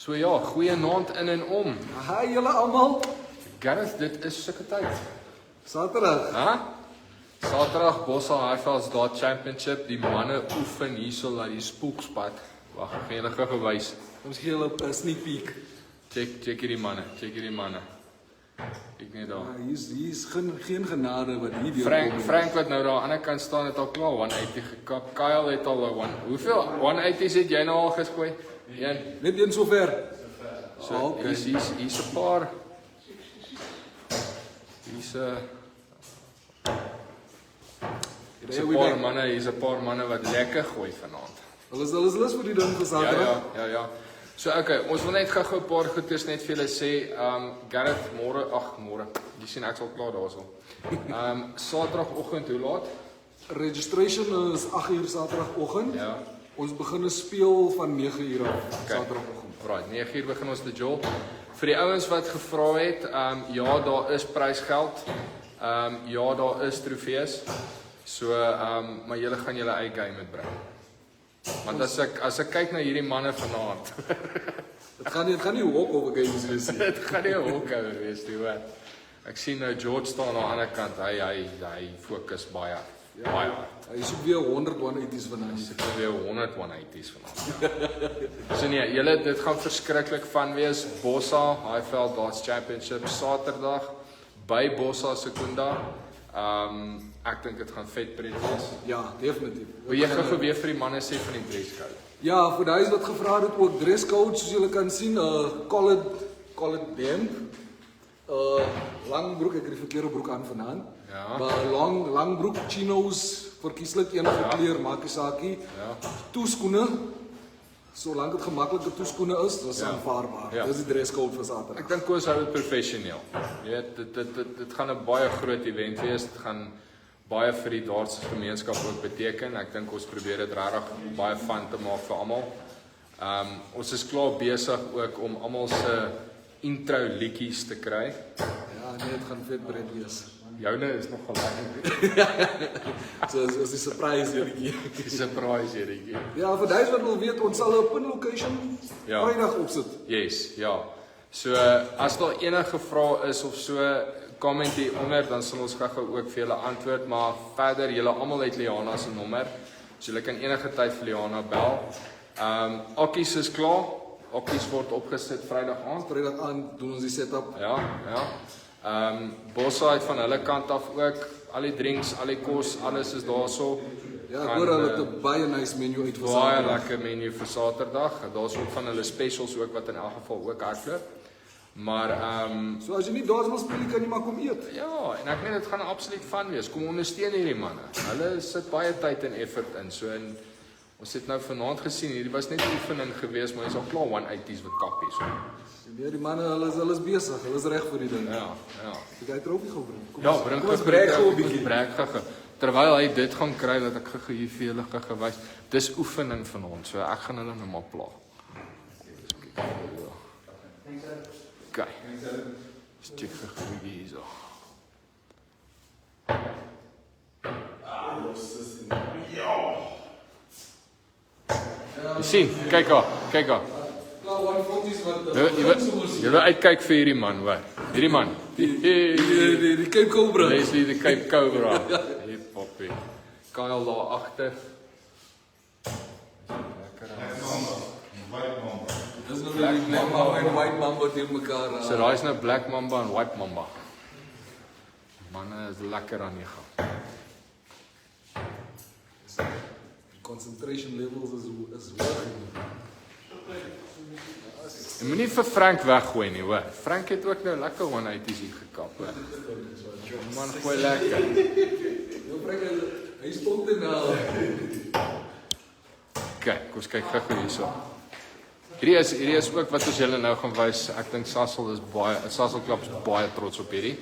So ja, goeie naand in en om. Hi julle almal. Gareth, dit is sulke tyd. Saterdag. Saterdag Bossa Highvelds daar Championship, die manne oefen hierso laat die spookspad. Wag, ek gaan julle gou gewys. Ons gee julle 'n sneak peek. Check hierdie manne. Ek net daar. Hier's geen genade wat hier deur Frank wat nou daar aan die ander kant staan het al klaar 180 gekap. Kyle het al 1. Hoeveel 180's het jy nou al gegooi? Net een sover. So, hier's 'n paar. Hier's 'n paar manne wat lekker gooi vanaand. Hulle is lus vir die ding vir Saterdag. Ja. So okay, ons wil net gou 'n paar goeders net vir julle sê. Gareth môre. Jy sien ek sal klaar daarso. Saterdagoggend hoe laat? Registration is 8:00 Saterdagoggend. Ja. Ons begin speel van 9:00 af Saterdagoggend. Right, 9:00 begin ons te jol. Vir die ouens wat gevra het, ja, daar is prysgeld. Ja, daar is trofees. So, maar julle gaan julle eie game uitbring. Want as ek kyk na hierdie manne vanaand. Dit gaan nie walkover games wees nie. Dit gaan nie 'n walkover wees nie, hoor. Ek sien nou George staan aan die ander kant. Hy fokus baie hard. Hy soek weer 100 180's vanaand. Hy soek weer 100 180's vanaand. So nee, julle, dit gaan verskriklik van wees. Bossa Highveld Darts Championship Saterdag by Bossa Sekunda. Ek dink dit gaan vet pret wees. Ja, definitief. Wil jy gou weer vir die manne sê van die dresscode? Ja, vir daai wat gevra het ook dresscode soos julle kan sien, collared damp. Lang broek, ek het die verkeerde broek aan vanaand. Ja. Maar lang broek, chinos, verkieslik enige kleur, maak nie saakie. Ja. Toeskoene. Solank dit gemaklike toeskoene is, dis aanvaarbaar. Ja. Dis die dresscode vir Saterdag. Ek dink ons hou dit professioneel. Jy weet, dit gaan 'n baie groot event wees. Dit gaan baie vir die darts gemeenskap ook beteken. Ek dink ons probeer dit regtig baie fun te maak vir almal. Ons is klaar besig ook om almal se intro liedjies te kry. Ja, nee, dit gaan vet breed wees. Joune is nog lekker. So is die surprise hierdie. Die surprise hierdie. Ja, vir daai wat wil weet, ons sal 'n pin location Vrydag opsit. Yes, ja. So as daar enige vrae is of so, comment hier onder, dan sal ons gou ook vir julle antwoord, maar verder julle almal het Liana se nommer. So julle kan enige tyd vir Liana bel. Akkies is klaar. Akkies word opgesit Vrydag aand doen ons die setup. Ja. Bossa het van hulle kant af ook al die drinks, al die kos, alles is daarso. Ja, ek hoor hulle het 'n baie nice menu uit vir Saterdag. Baie lekker menu vir Saterdag. Daar's ook van hulle specials ook wat in elk geval ook hardloop. Maar so as jy nie daar wil speel, kan jy maar kom eet. Ja, en ek meen dit gaan absoluut fun wees. Kom ondersteun hierdie manne. Hulle sit baie tyd en effort in. So en ons het nou vanaand gesien, hierdie was net 'n oefening geweest, maar jy's al klaar 180's wat kap hier so. Ja, die manne, hulle is besig. Hulle is reg vir die ding. Ja. Ek het trofee gebring. Ja, bring ons breek gou 'n bietjie. Terwyl hy dit gaan kry, dat ek gou hier vir julle gewys. Dis oefening van ons. So ek gaan hulle nou maar pla. Okay. Steek gou hierso. Jy sien, kyk haar. Jy wil uitkyk vir hierdie man, hoor. Hierdie man. Die Cape Cobra. Leslie die Cape Cobra. Hey poppie. Kyle daar agter. Dis nou Black Mamba en White Mamba teen mekaar. So daai is nou Black Mamba en White Mamba. Manne is lekker aan die gang. Concentration levels is hoog. En moenie vir Frank weggooi nie, hoor. Frank het ook nou lekker 180's hier gekap, hoor. Man, gooi lekker. Hy stond in Kyk, ons kyk gou hierso. Hierdie is ook wat ons julle nou gaan wys. Ek dink Sassel Club is baie trots op hierdie.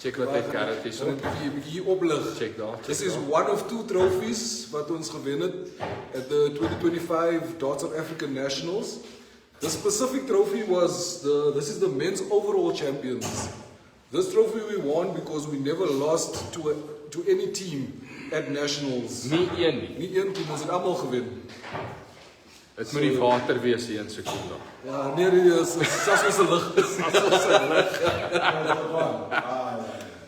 Check wat hy Gareth hierso. 'n bietjie oplig. Check daar. This is one of 2 trophies wat ons gewen het at the 2025 Darts of African Nationals. The specific trophy this is the men's overall champions. This trophy we won because we never lost to any team at nationals. Nie een nie. Nie een team, ons het almal gewen. Dit moet die water wees hier in Sekunda. Ja, nee, die is selfs ons lig.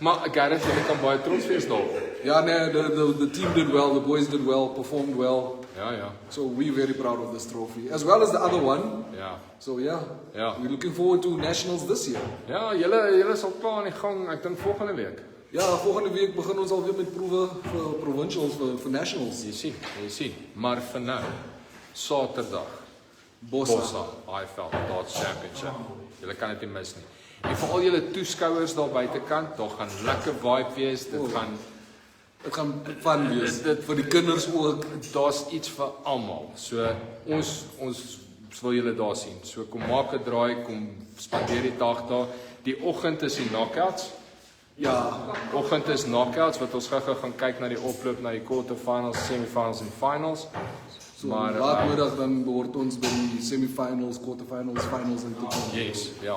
Maar Gareth, jy kan baie trots wees daarop. Ja, nee, the team did well, the boys did well, performed well. Ja. So we're very proud of this trophy, as well as the other one. Ja. So yeah, Ja. we're looking forward to nationals this year. Ja, julle is al klaar aan die gang, ek dink volgende week. Ja, volgende week begin ons alweer met proewe vir provincials, vir nationals. Jy sien. Maar vir nou, Saterdag, Bossa. IFL Darts Championship. Julle kan dit nie mis nie. En vir al julle toeskouers daar buitekant, daar gaan lekker vibe wees, Dit gaan fun wees. Dit vir die kinders ook. Daar's iets vir almal. So ons wil julle daar sien. So kom maak 'n draai, kom spandeer die dag daar. Die oggend is die knockouts. Ja, Oggend is knockouts wat ons gou-gou gaan kyk na die oploop na die quarterfinals, semifinals en finals. so Maar laatmiddag dan behoort ons by die semifinals, quarterfinals, finals en toe kom. yes, ja.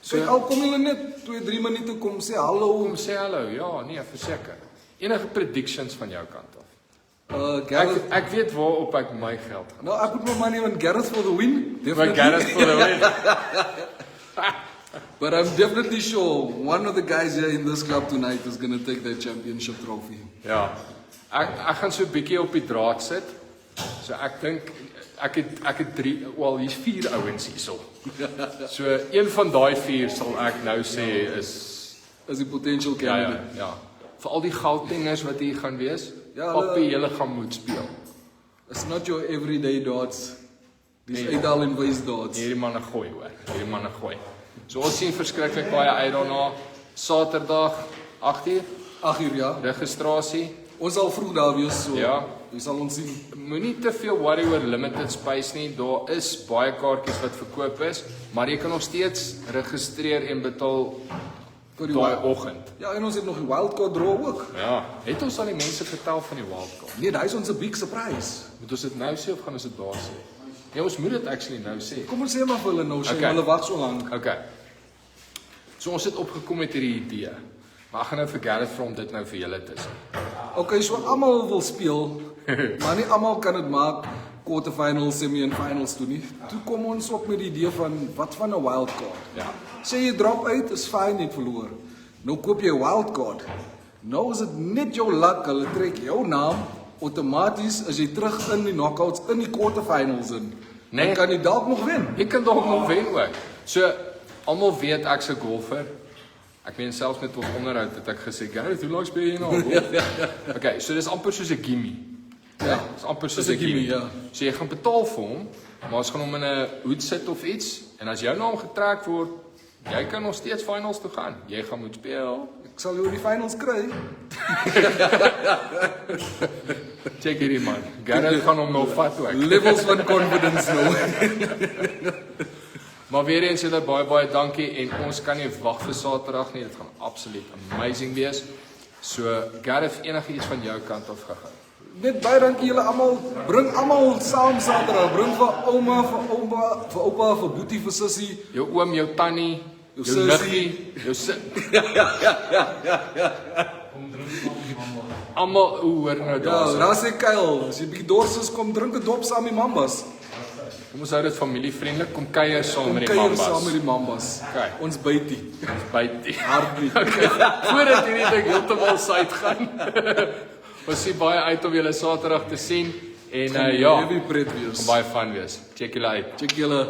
So al kom julle net 2-3 minute kom sê hallo. Kom sê hallo. Ja, nee, verseker. Enige predictions van jou kant af? Gareth, Ek weet waarop ek my geld gaan. no, I put my money on Gareth for the win. Maar Gareth for the win. But I'm definitely sure one of the guys here in this club tonight is going to take that championship trophy. Ja. Ek gaan so 'n bietjie op die draad sit. So ek dink ek het 3, wel hier's 4 ouens hierso. So een van daai 4 sal ek nou sê is As die potential candidate. ja. Vir al die Gautengers wat hier gaan wees, Ja, Papi, julle gaan moet speel. It's not your everyday darts. Dis uitdal en wys darts. Hierdie manne gooi hoor. Hierdie manne gooi. So ons sien verskriklik baie uit daarna. Saterdag 8uur 8 uur ja. registrasie. Ons sal vroeg daar wees so. Ja. Jy sal ons sien. Moenie te veel worry oor limited space nie. Daar is baie kaartjies wat verkoop is, maar jy kan nog steeds registreer en betaal Vir die daai wild- oggend. Ja, en ons het nog die wildcard draw ook. Ja, het ons al die mense vertel van die wildcard? Nee, daai is ons 'n big surprise. Moet ons dit nou sê of gaan ons dit daar sê? Ja, ons moet dit actually nou sê. Kom ons sê maar vir hulle nou, sê Okay. hulle wag so lank. Okay. So ons het opgekom met hierdie idee. Maar ek gaan nou vir Gareth vra om dit nou vir julle te sê. Okay, so almal wil speel, maar nie almal kan dit maak quarterfinals, semi en finals toe nie. Toe kom ons op met die idee van wat van 'n wildcard. Ja. Sê jy drop uit, is fyn, net verloor. Nou koop jy 'n wildcard. Nou is dit net jou luck, hulle trek jou naam outomaties as jy terug in die knockouts in die quarterfinals in. Nee. Dan kan jy dalk nog wen. Ek kan dalk nog wen ook. So almal weet ek's 'n golfer. Ek meen selfs met ons onderhoud het ek gesê, Gareth, hoe lank speel jy nou? Okay, so dis amper soos 'n gimme. Ja, Dis amper soos dis 'n 'n gimme, gimme. ja. So jy gaan betaal vir hom, maar ons gaan hom in 'n hoed sit of iets en as jou naam getrek word, jy kan nog steeds finals toe gaan. Jy gaan moet speel. Ek sal jou in die finals kry. Check hierdie man. Gareth gaan hom nog vat ook. Levels van confidence nou. Maar weer eens julle baie dankie en ons kan nie wag vir Saterdag nie. Dit gaan absoluut amazing wees. So Gareth, enige iets van jou kant af gegaan. Net baie dankie julle almal. Bring almal saam Saterdag. Bring vir ouma, vir oupa, vir boetie, vir sussie. Jou oom, jou tannie, jou sussie. niggie, jou almal hoor nou Ja, daarso. daar sê Kyle, as jy bietjie dors is, kom drink 'n dop saam met die mambas. Kom ons hou dit familievriendelik. Kom kuier saam Kom met die kuier mambas. saam met die mambas. Okay. Ons bytie. Byt die. Hardly. Voordat hierdie ding heeltemal suid gaan. Ons sien baie uit om julle Saterdag te sien en ja, Heavy pret wees. baie fun wees. Check julle uit. Check julle.